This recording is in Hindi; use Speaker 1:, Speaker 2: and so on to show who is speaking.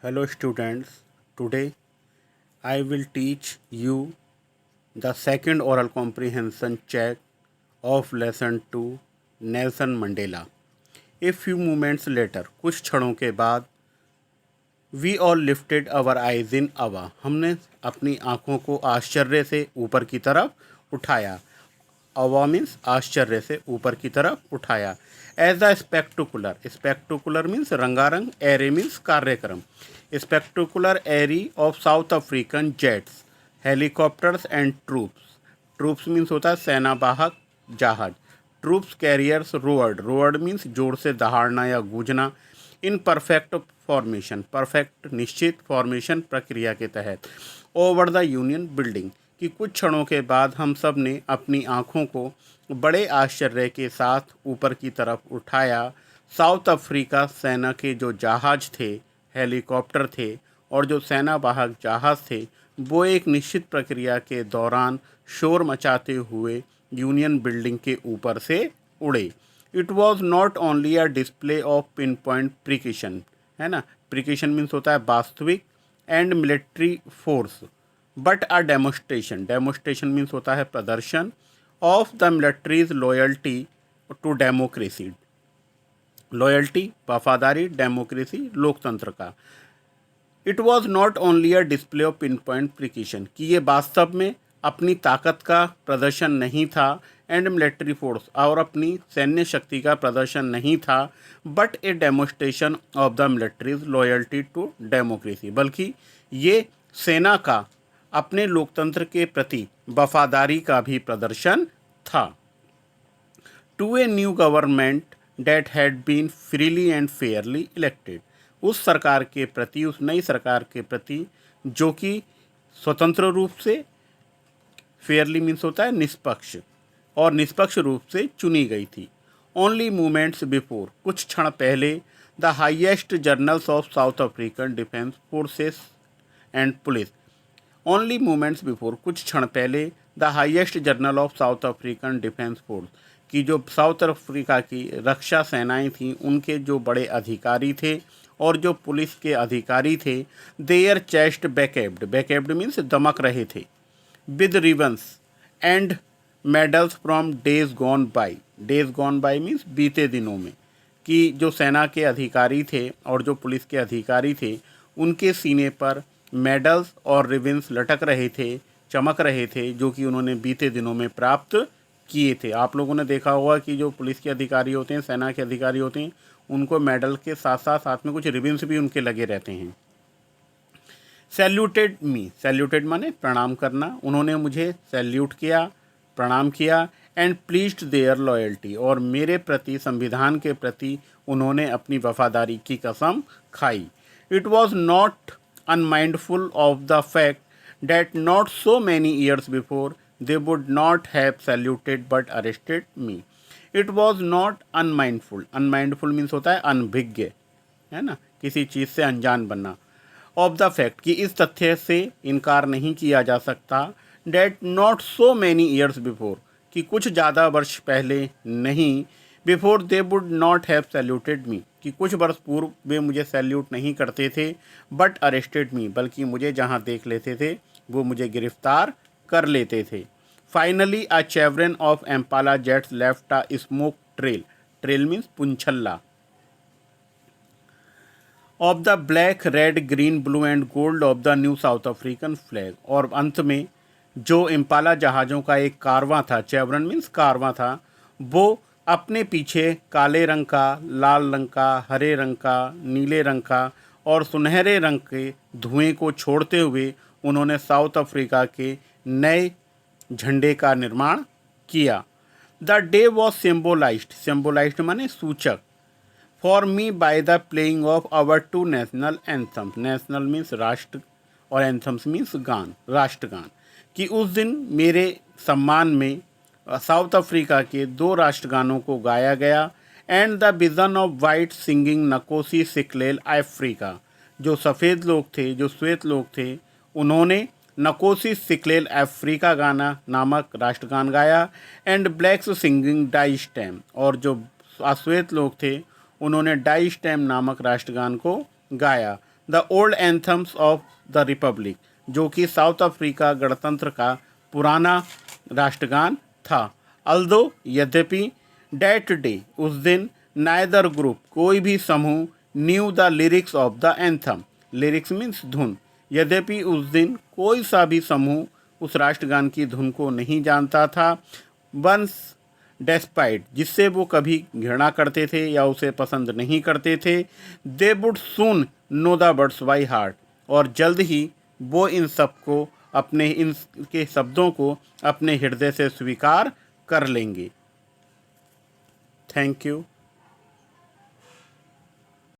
Speaker 1: Hello students, today I will teach you the second oral comprehension check of lesson 2 Nelson Mandela. A few moments later, कुछ क्षणों के बाद we all lifted our eyes in awe, हमने अपनी आंखों को आश्चर्य से ऊपर की तरफ उठाया. अवा मीन्स आश्चर्य से ऊपर की तरफ उठाया. As a spectacular, spectacular means रंगारंग, एरे मीन्स कार्यक्रम. Spectacular array of South African jets, helicopters and troops. Troops means होता है सेना वाहक जहाज. Troops carriers roared, roared means जोर से दहाड़ना या गूंजना. इन परफेक्ट फॉर्मेशन, परफेक्ट निश्चित फॉर्मेशन प्रक्रिया के तहत. ओवर द यूनियन बिल्डिंग, कि कुछ क्षणों के बाद हम सब ने अपनी आँखों को बड़े आश्चर्य के साथ ऊपर की तरफ उठाया. साउथ अफ्रीका सेना के जो जहाज थे, हेलीकॉप्टर थे और जो सेना वाहक जहाज थे, वो एक निश्चित प्रक्रिया के दौरान शोर मचाते हुए यूनियन बिल्डिंग के ऊपर से उड़े. It was not only a display of pin point precision, है ना. प्रिकशन मीन्स होता है वास्तविक and military force, but a demonstration, demonstration means होता है प्रदर्शन of the military's loyalty to democracy. Loyalty वफादारी, डेमोक्रेसी लोकतंत्र का. It was not only a display of pin point precision, कि ये वास्तव में अपनी ताकत का प्रदर्शन नहीं था, एंड मिलिट्री फोर्स और अपनी सैन्य शक्ति का प्रदर्शन नहीं था, but a demonstration of the military's loyalty to democracy, बल्कि ये सेना का अपने लोकतंत्र के प्रति वफादारी का भी प्रदर्शन था. To a new government that had been freely and fairly elected, उस सरकार के प्रति, उस नई सरकार के प्रति जो कि स्वतंत्र रूप से, फेयरली मीन्स होता है निष्पक्ष, और निष्पक्ष रूप से चुनी गई थी. ओनली मूवमेंट्स बिफोर, कुछ क्षण पहले, the highest journals of South African defence forces and police. Only movements before, कुछ क्षण पहले, the highest journal of South African defence force, की जो साउथ अफ्रीका की रक्षा सेनाएं थीं, उनके जो बड़े अधिकारी थे और जो पुलिस के अधिकारी थे, देयर चेस्ट बैकेब्ड, बैकेब्ड मीन्स दमक रहे थे, with ribbons and medals from days gone by. Days gone by means बीते दिनों में, कि जो सेना के अधिकारी थे और जो पुलिस के अधिकारी थे, उनके सीने पर मेडल्स और रिबन्स लटक रहे थे, चमक रहे थे, जो कि उन्होंने बीते दिनों में प्राप्त किए थे. आप लोगों ने देखा होगा कि जो पुलिस के अधिकारी होते हैं, सेना के अधिकारी होते हैं, उनको मेडल के साथ साथ साथ में कुछ रिबन्स भी उनके लगे रहते हैं. सैल्यूटेड मी, सैल्यूटेड माने प्रणाम करना, उन्होंने मुझे सैल्यूट किया, प्रणाम किया. एंड प्लीज्ड देयर लॉयल्टी, और मेरे प्रति, संविधान के प्रति उन्होंने अपनी वफादारी की कसम खाई. It was not unmindful of the fact that not so many years before they would not have saluted but arrested me. It was not unmindful, unmindful means होता है अनभिज्ञ, है ना, किसी चीज़ से अनजान बनना. ऑफ द फैक्ट, कि इस तथ्य से इनकार नहीं किया जा सकता, that not so many years before, कि कुछ ज़्यादा वर्ष पहले नहीं, before they would not have saluted me, कि कुछ वर्ष पूर्व वे मुझे सैल्यूट नहीं करते थे, बट अरेस्टेड मी, बल्कि मुझे जहाँ देख लेते थे वो मुझे गिरफ्तार कर लेते थे. Finally a chevron of Impala jets left a smoke trail, trail means पुंछल्ला, of the black red green blue and gold of the new South African flag. और अंत में जो इम्पाला जहाज़ों का एक कारवां था, चेवरन मीन्स कारवां था, वो अपने पीछे काले रंग का, लाल रंग का, हरे रंग का, नीले रंग का और सुनहरे रंग के धुएं को छोड़ते हुए उन्होंने साउथ अफ्रीका के नए झंडे का निर्माण किया. The day was symbolised, symbolised माने सूचक, for me by the playing of our two national anthems. National means राष्ट्र और एंथम्स मीन्स गान, राष्ट्रगान, कि उस दिन मेरे सम्मान में साउथ अफ्रीका के दो राष्ट्रगानों को गाया गया. And the vision of white singing Nkosi Sikelel Africa, जो सफ़ेद लोग थे, जो श्वेत लोग थे, उन्होंने नकोसी सिकलेल अफ्रीका गाना नामक राष्ट्रगान गाया. And blacks singing Die Stem, और जो अश्वेत लोग थे उन्होंने डाई स्टैम नामक राष्ट्रगान को गाया. The old anthems of the Republic, जो कि साउथ अफ्रीका गणतंत्र का पुराना राष्ट्रगान था। अल्दो यद्यपि डेट डे उस दिन नाइदर ग्रुप कोई भी समूह new the lyrics of the anthem, lyrics means धुन, यद्यपि उस दिन कोई सा भी समूह उस राष्ट्रगान की धुन को नहीं जानता था। वंस डेस्पाइट, जिससे वो कभी घृणा करते थे या उसे पसंद नहीं करते थे, they would soon know the words by heart, और जल्द ही वो इन सब को अपने इनके शब्दों को अपने हृदय से स्वीकार कर लेंगे। Thank you.